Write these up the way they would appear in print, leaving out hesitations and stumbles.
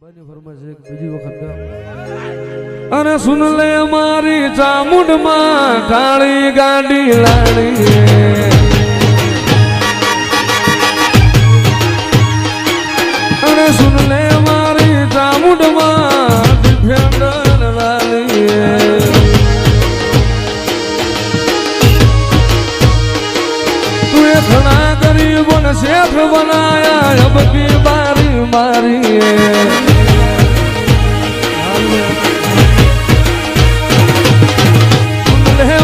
બની ફરમાઈશ એક બીજી વખત ગાઓ. અરે સુન લે મારી ચામુંડમાં કાળી ગાડી લાડી, અરે સુન લે મારી ચામુંડમાં ડિફેન્ડર લાલી, તું એ ઘણા ગરીબોને શેઠ બનાયા અબકી બારી મારી.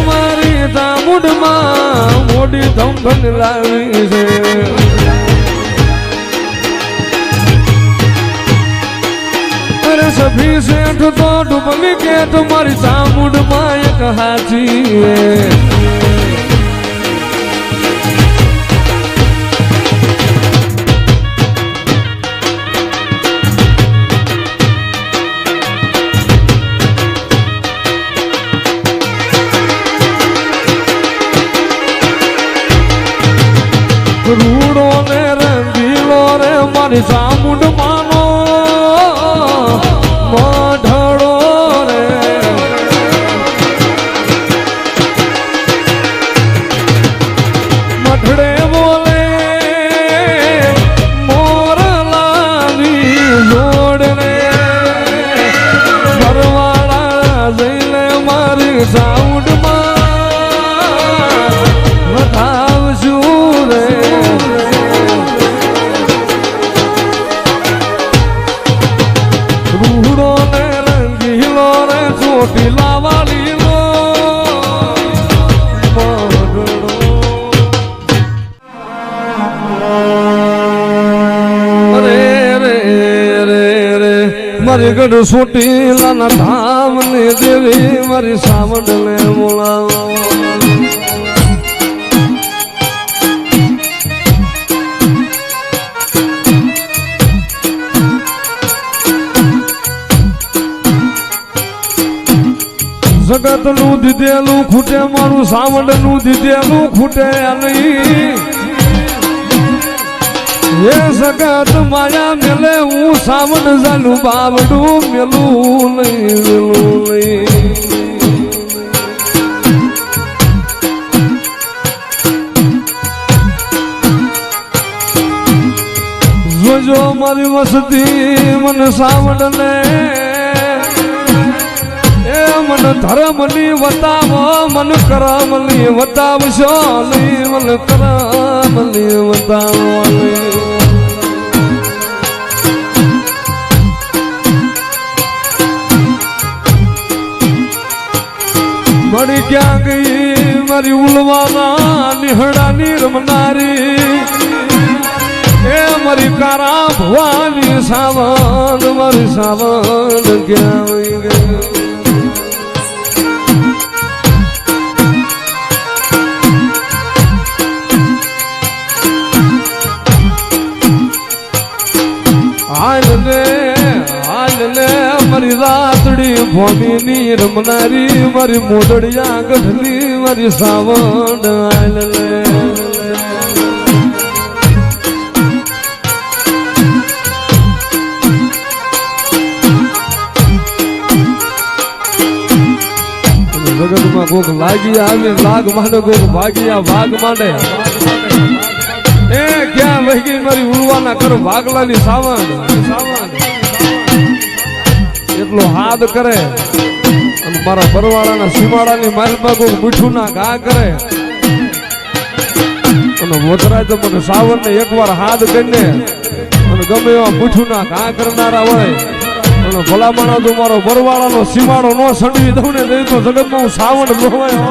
મારી ચામુંડમાં મોડી ધમધન લાવી છે. અરે સભી શેઠ તો ડુપ્લિકેટ મારી ચામુંડમાં એક હાચી. રૂડો ને રંગીલો રે મારી ચામુંડ માનો મઢડો રે, મઢડે બોલે મોરલાની જોડ રે, ભરવાડા જઈને મારી ચામુંડ માં વધાવશું રે. રૂડો ને રંગીલો રે ચોટીલા વાલીનો મઢડો. અરે રે રે રે મારી ગઢ ચોટીલાના ધામ ને દેવી મારી સાવડ ને બોલાવો. જગત નું દીધેલું ખૂટે મારું સાવડ નું દીધેલું ખૂટે નહીં. એ જગત માયા મેલે હું સાવડ જાલું બાવડું મેલું નહીં મેલું નહીં. જોજો મારી વસતી મને સાવડ ને મન ધર્મની વતાવો મન કરમની વતાવશો નહીં, મન કરમની વતાવો. મારી ક્યાં ગઈ મારી ઉલવાના નિહળાની રમનારી, એ મારી કારા ભવાની સાવન મારી સાવન ક્યાં વહી ગઈ. હાલ ને મારી રાતડી ભોમીની રમનારી મારી મોદડિયા ગઢની મારી સાવણ. હાલ ને જગતમાં કોક લાગી આવી લાગ માંડે, કોક ભાગ્યા ભાગ માંડે. એ ક્યાં વહી ગઈ મારી ઉલવાના કર ભાગલાની સાવણ. એટલો હાથ કરે અને મારા પરવાળાના સીમાડાની માલમાં કોઈ મીઠું ના ઘા કરે અને મોતરાય તો મને સાવણ ને એકવાર હાથ કરીને અને ગમે એવા મીઠું ના ઘા કરનારા હોય અને ભલામણા તો મારો પરવાળાનો સીમાડો નો સંડવી દઉં ને તો જગતમાં હું સાવણ લોવાય.